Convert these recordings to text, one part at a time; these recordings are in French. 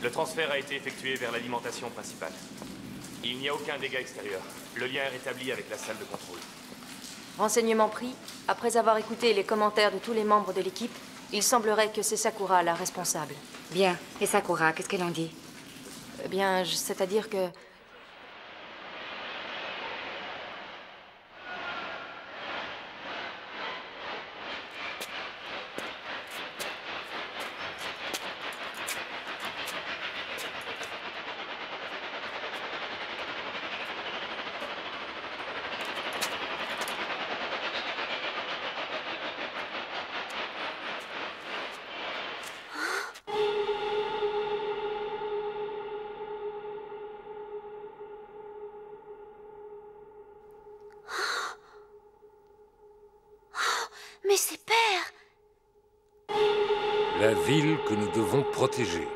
Le transfert a été effectué vers l'alimentation principale. Il n'y a aucun dégât extérieur. Le lien est rétabli avec la salle de contrôle. Renseignement pris, après avoir écouté les commentaires de tous les membres de l'équipe, il semblerait que c'est Sakura la responsable. Bien. Et Sakura, qu'est-ce qu'elle en dit? Eh bien, c'est-à-dire que... Mais c'est Père! La ville que nous devons protéger.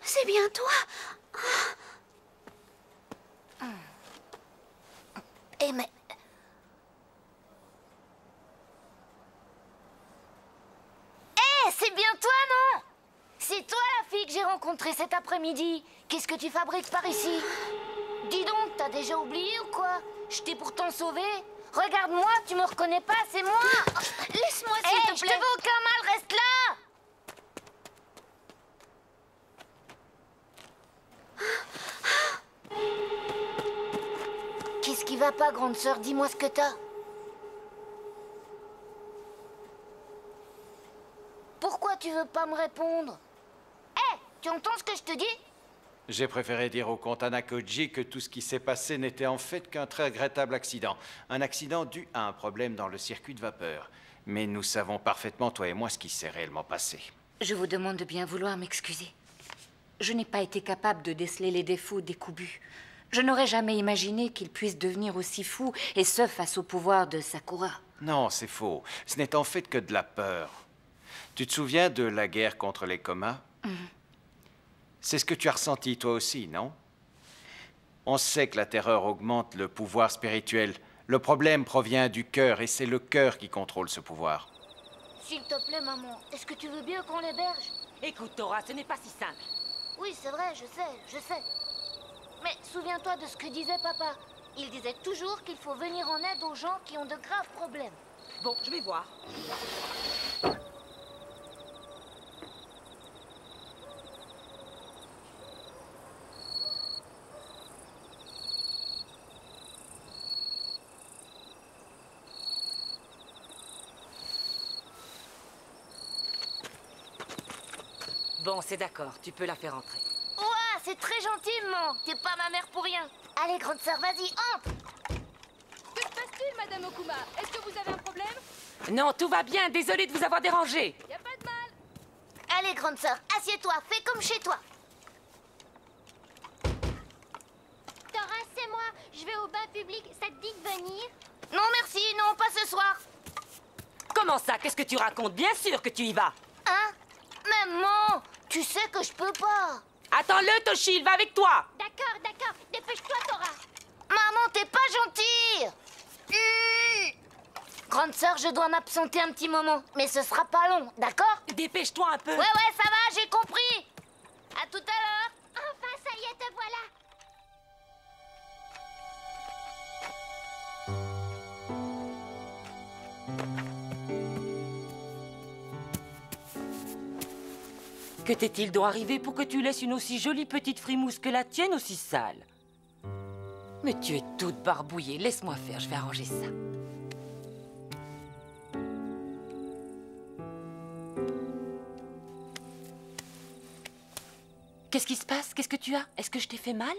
C'est bien toi. Eh mais... c'est bien toi, non? C'est toi la fille que j'ai rencontrée cet après-midi. Qu'est-ce que tu fabriques par ici? Dis donc, t'as déjà oublié ou quoi? Je t'ai pourtant sauvée. Regarde-moi, tu me reconnais pas, c'est moi. Laisse-moi s'il te plaît. Je te veux aucun mal, reste là. Qu'est-ce qui va pas, grande sœur? Dis-moi ce que t'as. Pourquoi tu veux pas me répondre? Hé, tu entends ce que je te dis? J'ai préféré dire au comte Anakoji que tout ce qui s'est passé n'était en fait qu'un très regrettable accident. Un accident dû à un problème dans le circuit de vapeur. Mais nous savons parfaitement, toi et moi, ce qui s'est réellement passé. Je vous demande de bien vouloir m'excuser. Je n'ai pas été capable de déceler les défauts des Kubu. Je n'aurais jamais imaginé qu'il puisse devenir aussi fou, et ce, face au pouvoir de Sakura. Non, c'est faux. Ce n'est en fait que de la peur. Tu te souviens de la guerre contre les comas? C'est ce que tu as ressenti toi aussi, non? On sait que la terreur augmente le pouvoir spirituel. Le problème provient du cœur, et c'est le cœur qui contrôle ce pouvoir. S'il te plaît, maman, est-ce que tu veux bien qu'on l'héberge? Écoute, Tora, ce n'est pas si simple. Oui, c'est vrai, je sais. Mais souviens-toi de ce que disait papa. Il disait toujours qu'il faut venir en aide aux gens qui ont de graves problèmes. Bon, je vais voir. Bon, c'est d'accord, tu peux la faire entrer. Ouah, c'est très gentil, maman. T'es pas ma mère pour rien. Allez, grande sœur, vas-y, entre. Que se passe-t-il, Madame Okuma? Est-ce que vous avez un problème? Non, tout va bien, désolé de vous avoir dérangé. Y a pas de mal. Allez, grande sœur, assieds-toi, fais comme chez toi. Tora, c'est moi. Je vais au bain public. Ça te dit de venir? Non, merci, non, pas ce soir. Comment ça? Qu'est-ce que tu racontes? Bien sûr que tu y vas. Hein? Maman, tu sais que je peux pas. Attends-le, Toshi, il va avec toi. D'accord, d'accord. Dépêche-toi, Tora. Maman, t'es pas gentille. Grande sœur, je dois m'absenter un petit moment. Mais ce sera pas long, d'accord? Dépêche-toi un peu. Ouais, ça va, j'ai compris. À tout à l'heure. Enfin, ça y est, te voilà. Que t'est-il donc arrivé pour que tu laisses une aussi jolie petite frimousse que la tienne aussi sale? Mais tu es toute barbouillée. Laisse-moi faire, je vais arranger ça. Qu'est-ce qui se passe? Qu'est-ce que tu as? Est-ce que je t'ai fait mal?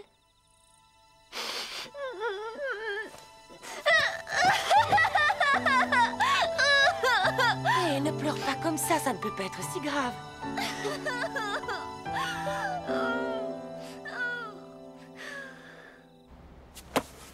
Ne pleure pas comme ça ne peut pas être si grave.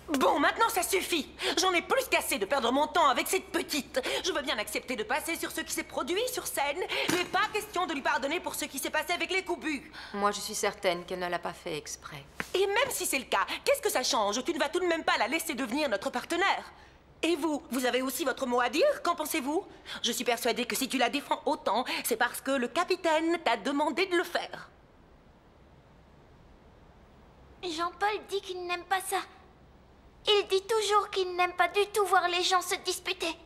Bon, maintenant ça suffit. J'en ai plus qu'assez de perdre mon temps avec cette petite. Je veux bien accepter de passer sur ce qui s'est produit sur scène, mais pas question de lui pardonner pour ce qui s'est passé avec les coups bu. Moi, je suis certaine qu'elle ne l'a pas fait exprès. Et même si c'est le cas, qu'est-ce que ça change? Tu ne vas tout de même pas la laisser devenir notre partenaire. Et vous avez aussi votre mot à dire? Qu'en pensez-vous? Je suis persuadée que si tu la défends autant, c'est parce que le capitaine t'a demandé de le faire. Jean-Paul dit qu'il n'aime pas ça. Il dit toujours qu'il n'aime pas du tout voir les gens se disputer.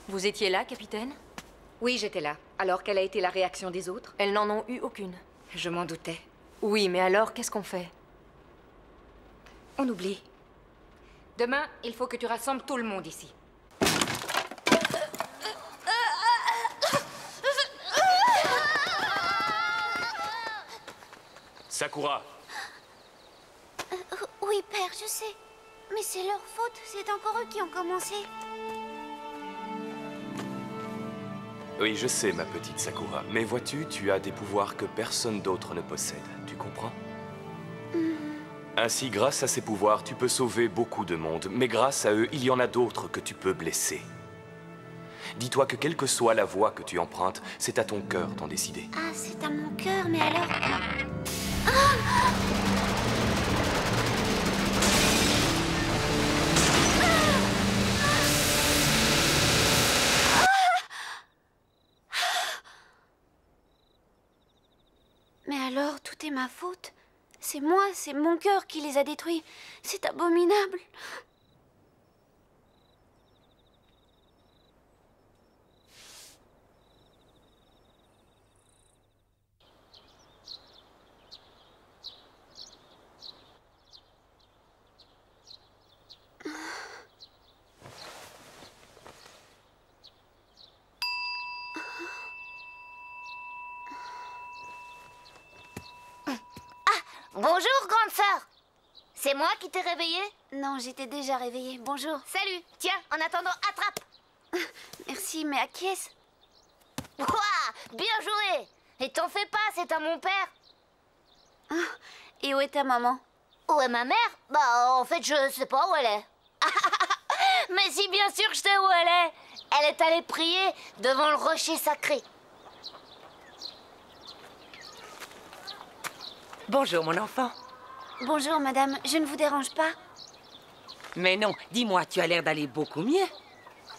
Vous étiez là, capitaine? Oui, j'étais là. Alors, quelle a été la réaction des autres? Elles n'en ont eu aucune. Je m'en doutais. Oui, mais alors, qu'est-ce qu'on fait? On oublie. Demain, il faut que tu rassembles tout le monde ici. Sakura! Oui, père, je sais. Mais c'est leur faute. C'est encore eux qui ont commencé. Oui, je sais, ma petite Sakura. Mais vois-tu, tu as des pouvoirs que personne d'autre ne possède. Tu comprends? Ainsi, grâce à ces pouvoirs, tu peux sauver beaucoup de monde. Mais grâce à eux, il y en a d'autres que tu peux blesser. Dis-toi que quelle que soit la voie que tu empruntes, c'est à ton cœur d'en décider. Ah, c'est à mon cœur, mais alors... Mais alors, tout est ma faute. C'est moi, c'est mon cœur qui les a détruits. C'est abominable. Bonjour, grande sœur. C'est moi qui t'ai réveillée? Non, j'étais déjà réveillée. Bonjour. Salut. Tiens, en attendant, attrape. Merci, mais à qui est-ce? Ouah, bien joué. Et t'en fais pas, c'est à mon père. Et où est ta maman? Où est ma mère? Bah, en fait, je sais pas où elle est. Mais si, bien sûr, je sais où elle est. Elle est allée prier devant le rocher sacré. Bonjour, mon enfant. Bonjour, madame. Je ne vous dérange pas? Mais non, dis-moi, tu as l'air d'aller beaucoup mieux.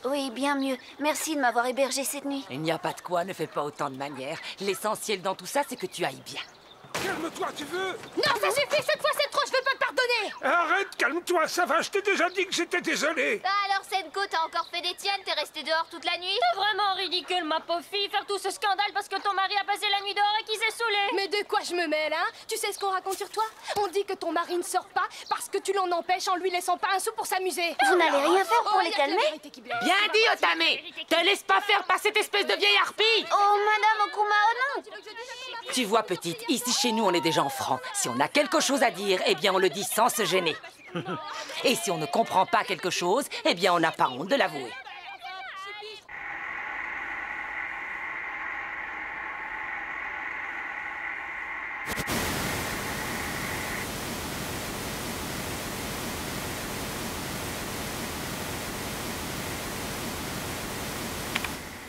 Oui, bien mieux. Merci de m'avoir hébergée cette nuit. Il n'y a pas de quoi, ne fais pas autant de manières. L'essentiel dans tout ça, c'est que tu ailles bien. Calme-toi, tu veux? Non, ça suffit, cette fois c'est trop, je vais pas te pardonner! Arrête, calme-toi, ça va, je t'ai déjà dit que j'étais désolé. Alors, Senko, t'as encore fait des tiennes, t'es resté dehors toute la nuit? T'es vraiment ridicule, ma pauvre fille, faire tout ce scandale parce que ton mari a passé la nuit dehors et qu'il s'est saoulé! Mais de quoi je me mêle, hein? Tu sais ce qu'on raconte sur toi? On dit que ton mari ne sort pas parce que tu l'en empêches en lui laissant pas un sou pour s'amuser. Vous n'allez rien faire pour les y a que la calmer? vérité qui blesse. Bien dit, Otame! Te laisse pas faire par cette espèce de vieille harpie! Oh, madame Okuma, oh non! Tu vois, petite, ici chez nous, on est des gens francs. Si on a quelque chose à dire, eh bien, on le dit sans se gêner. Et si on ne comprend pas quelque chose, eh bien, on n'a pas honte de l'avouer.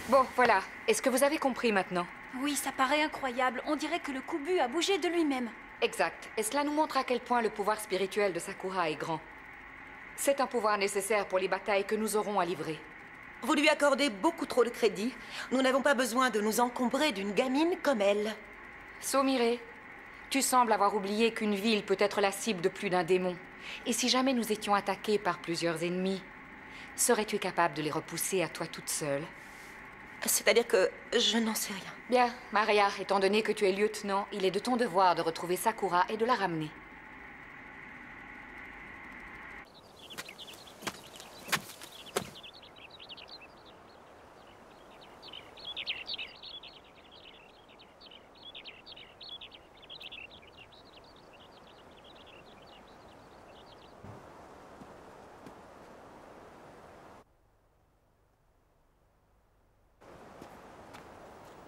Bon, voilà. Est-ce que vous avez compris maintenant? Oui, ça paraît incroyable. On dirait que le Kubu a bougé de lui-même. Exact. Et cela nous montre à quel point le pouvoir spirituel de Sakura est grand. C'est un pouvoir nécessaire pour les batailles que nous aurons à livrer. Vous lui accordez beaucoup trop de crédit. Nous n'avons pas besoin de nous encombrer d'une gamine comme elle. Somire, tu sembles avoir oublié qu'une ville peut être la cible de plus d'un démon. Et si jamais nous étions attaqués par plusieurs ennemis, serais-tu capable de les repousser à toi toute seule? C'est-à-dire que je n'en sais rien. Bien, Maria, étant donné que tu es lieutenant, il est de ton devoir de retrouver Sakura et de la ramener.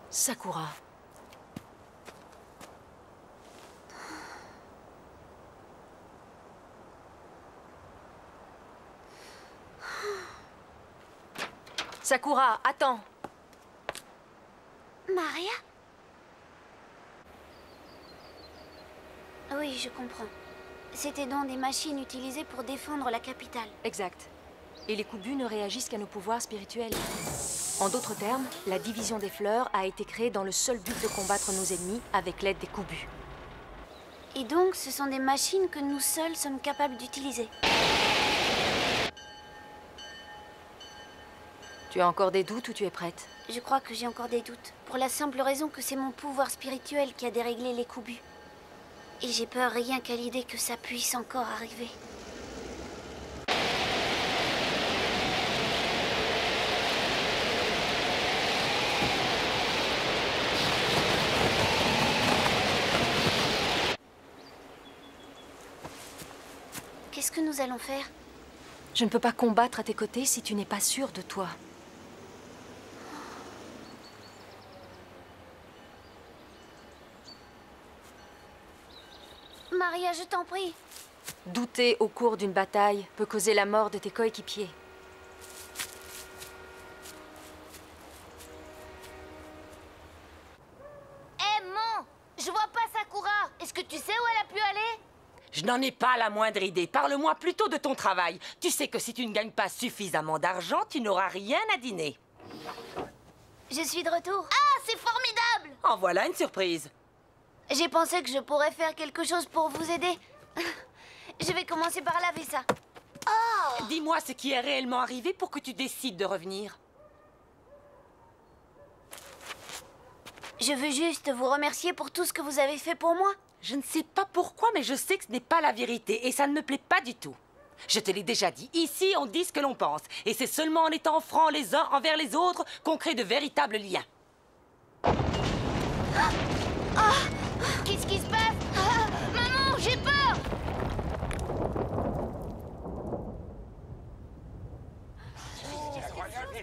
Sakura. Sakura, attends. Maria? Oui, je comprends. C'était donc des machines utilisées pour défendre la capitale. Exact. Et les Kubus ne réagissent qu'à nos pouvoirs spirituels. En d'autres termes, la division des fleurs a été créée dans le seul but de combattre nos ennemis avec l'aide des Kubus. Et donc, ce sont des machines que nous seuls sommes capables d'utiliser. Tu as encore des doutes ou tu es prête? Je crois que j'ai encore des doutes. Pour la simple raison que c'est mon pouvoir spirituel qui a déréglé les Kubus. Et j'ai peur rien qu'à l'idée que ça puisse encore arriver. Qu'est-ce que nous allons faire? Je ne peux pas combattre à tes côtés si tu n'es pas sûre de toi. Maria, je t'en prie. Douter au cours d'une bataille peut causer la mort de tes coéquipiers. Hé, Mon! Je vois pas Sakura. Est-ce que tu sais où elle a pu aller? Je n'en ai pas la moindre idée. Parle-moi plutôt de ton travail. Tu sais que si tu ne gagnes pas suffisamment d'argent, tu n'auras rien à dîner. Je suis de retour. Ah, c'est formidable! En voilà une surprise. J'ai pensé que je pourrais faire quelque chose pour vous aider. Je vais commencer par laver ça. Oh! Dis-moi ce qui est réellement arrivé pour que tu décides de revenir. Je veux juste vous remercier pour tout ce que vous avez fait pour moi. Je ne sais pas pourquoi, mais je sais que ce n'est pas la vérité et ça ne me plaît pas du tout. Je te l'ai déjà dit, ici on dit ce que l'on pense. Et c'est seulement en étant francs les uns envers les autres qu'on crée de véritables liens. Qu'est-ce qui se passe? Ah, maman, j'ai peur!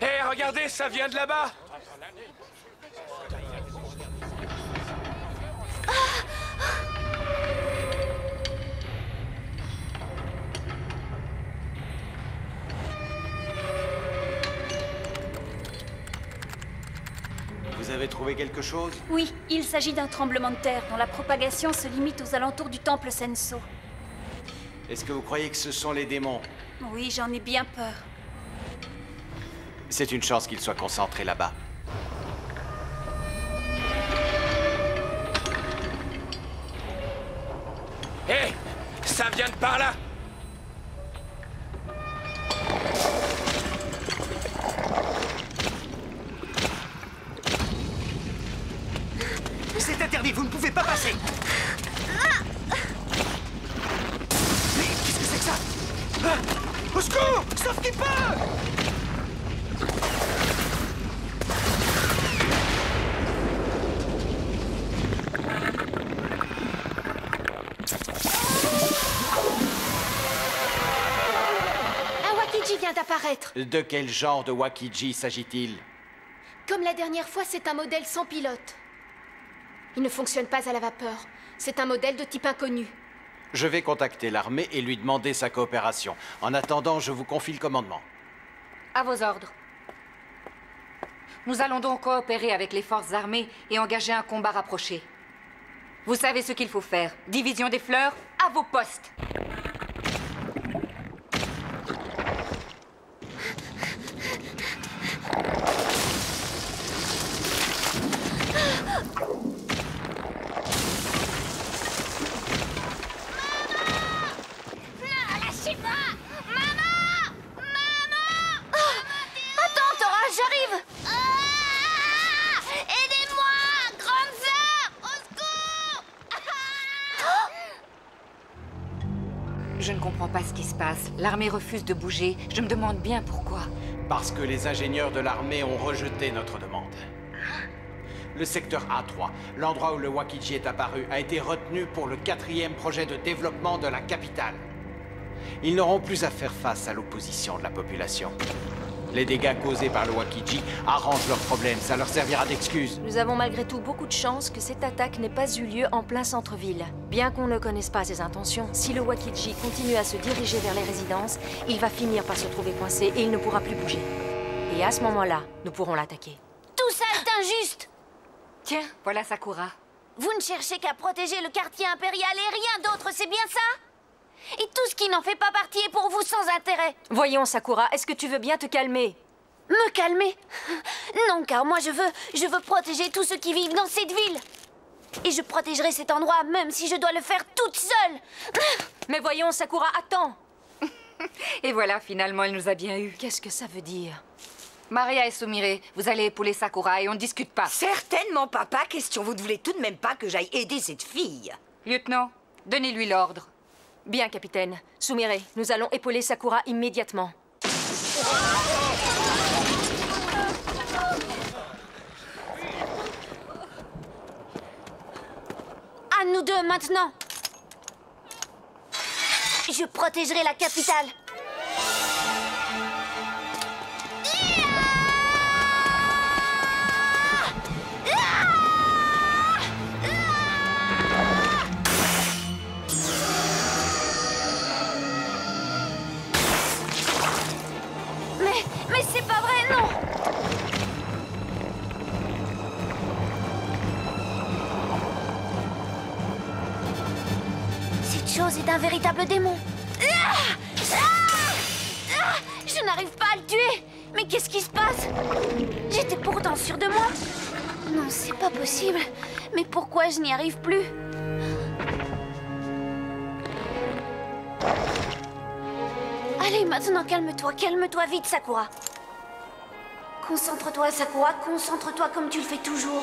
Hé, regardez, ça vient de là-bas! Vous avez trouvé quelque chose? Oui, il s'agit d'un tremblement de terre dont la propagation se limite aux alentours du temple Senso. Est-ce que vous croyez que ce sont les démons? Oui, j'en ai bien peur. C'est une chance qu'ils soient concentrés là-bas. Hé, ça vient de par là! C'est interdit, vous ne pouvez pas passer. Mais qu'est-ce que c'est que ça? Au secours! Sauf qui peut! Un Wakiji vient d'apparaître. De quel genre de Wakiji s'agit-il? Comme la dernière fois, c'est un modèle sans pilote. Il ne fonctionne pas à la vapeur. C'est un modèle de type inconnu. Je vais contacter l'armée et lui demander sa coopération. En attendant, je vous confie le commandement. À vos ordres. Nous allons donc coopérer avec les forces armées et engager un combat rapproché. Vous savez ce qu'il faut faire. Division des fleurs, à vos postes. Attends, Tora, j'arrive. Je ne comprends pas ce qui se passe. L'armée refuse de bouger. Je me demande bien pourquoi. Parce que les ingénieurs de l'armée ont rejeté notre demande. Le secteur A3, l'endroit où le Wakiji est apparu, a été retenu pour le 4e projet de développement de la capitale. Ils n'auront plus à faire face à l'opposition de la population. Les dégâts causés par le Wakiji arrangent leurs problèmes, ça leur servira d'excuse. Nous avons malgré tout beaucoup de chance que cette attaque n'ait pas eu lieu en plein centre-ville. Bien qu'on ne connaisse pas ses intentions, si le Wakiji continue à se diriger vers les résidences, il va finir par se trouver coincé et il ne pourra plus bouger. Et à ce moment-là, nous pourrons l'attaquer. Tout ça est injuste! Tiens, voilà Sakura. Vous ne cherchez qu'à protéger le quartier impérial et rien d'autre, c'est bien ça? Et tout ce qui n'en fait pas partie est pour vous sans intérêt. Voyons, Sakura, est-ce que tu veux bien te calmer? Me calmer? Non, car moi je veux protéger tous ceux qui vivent dans cette ville. Et je protégerai cet endroit même si je dois le faire toute seule. Mais voyons, Sakura, attends. Et voilà, finalement, elle nous a bien eu. Qu'est-ce que ça veut dire? Maria et Sumire, vous allez épauler Sakura et on ne discute pas. Certainement, papa. Question, vous ne voulez tout de même pas que j'aille aider cette fille? Lieutenant, donnez-lui l'ordre. Bien, capitaine. Sumire, nous allons épauler Sakura immédiatement. À nous deux, maintenant. Je protégerai la capitale. Mais c'est pas vrai, non! Cette chose est un véritable démon. Je n'arrive pas à le tuer. Mais qu'est-ce qui se passe? J'étais pourtant sûre de moi. Non, c'est pas possible. Mais pourquoi je n'y arrive plus? Allez, maintenant, calme-toi vite, Sakura. Concentre-toi, Sakura, concentre-toi comme tu le fais toujours.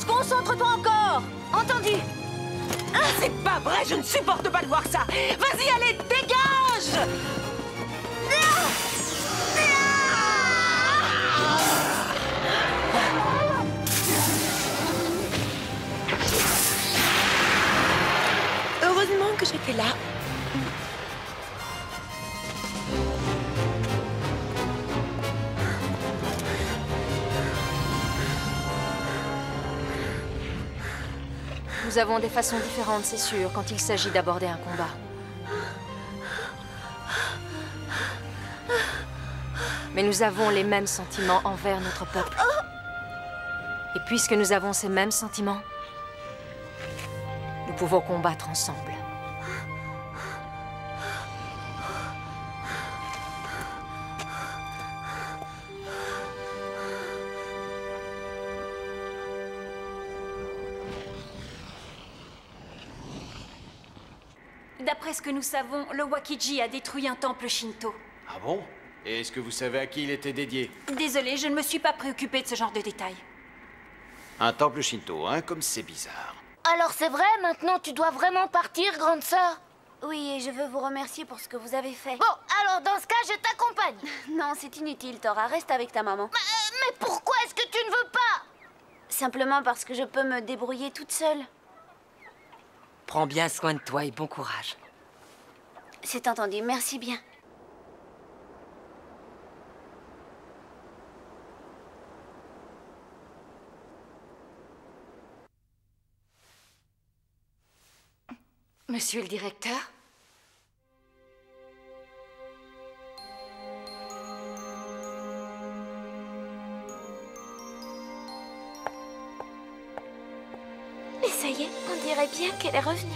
Concentre-toi encore! Entendu? Ah, c'est pas vrai, je ne supporte pas de voir ça! Vas-y, allez, dégage! Heureusement que j'étais là. Nous avons des façons différentes, c'est sûr, quand il s'agit d'aborder un combat. Mais nous avons les mêmes sentiments envers notre peuple. Et puisque nous avons ces mêmes sentiments, nous pouvons combattre ensemble. D'après ce que nous savons, le Wakiji a détruit un temple Shinto. Ah bon? Et est-ce que vous savez à qui il était dédié? Désolée, je ne me suis pas préoccupée de ce genre de détails. Un temple Shinto, hein? Comme c'est bizarre. Alors c'est vrai, maintenant tu dois vraiment partir, grande sœur? Oui, et je veux vous remercier pour ce que vous avez fait. Bon, alors dans ce cas, je t'accompagne. Non, c'est inutile, Tora. Reste avec ta maman. Mais pourquoi est-ce que tu ne veux pas? Simplement parce que je peux me débrouiller toute seule. Prends bien soin de toi et bon courage. C'est entendu, merci bien. Monsieur le directeur? dirait bien qu'elle est revenue.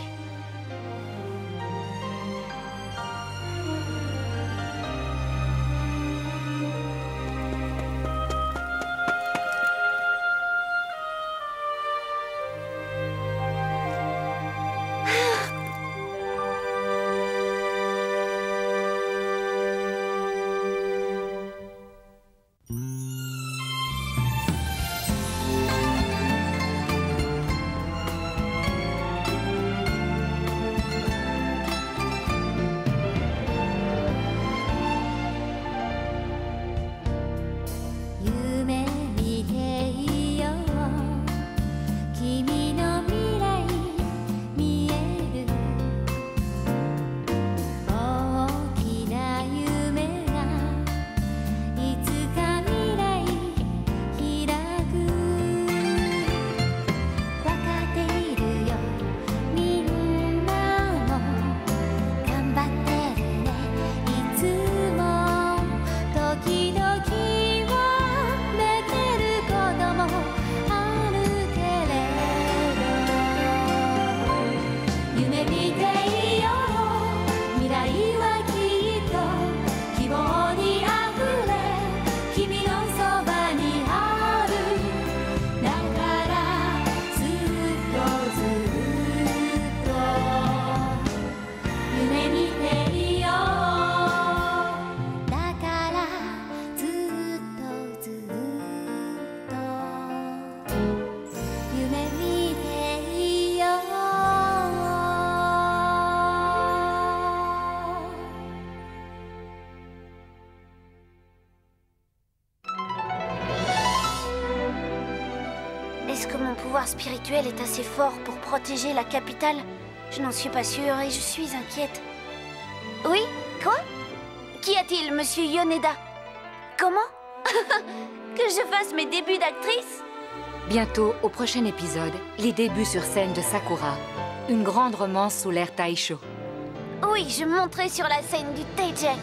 Est-ce que mon pouvoir spirituel est assez fort pour protéger la capitale? Je n'en suis pas sûre et je suis inquiète. Oui? Quoi? Qu'y a-t-il, monsieur Yoneda? Comment? Que je fasse mes débuts d'actrice? Bientôt, au prochain épisode, les débuts sur scène de Sakura. Une grande romance sous l'ère Taisho. Oui, je monterai sur la scène du Taijek.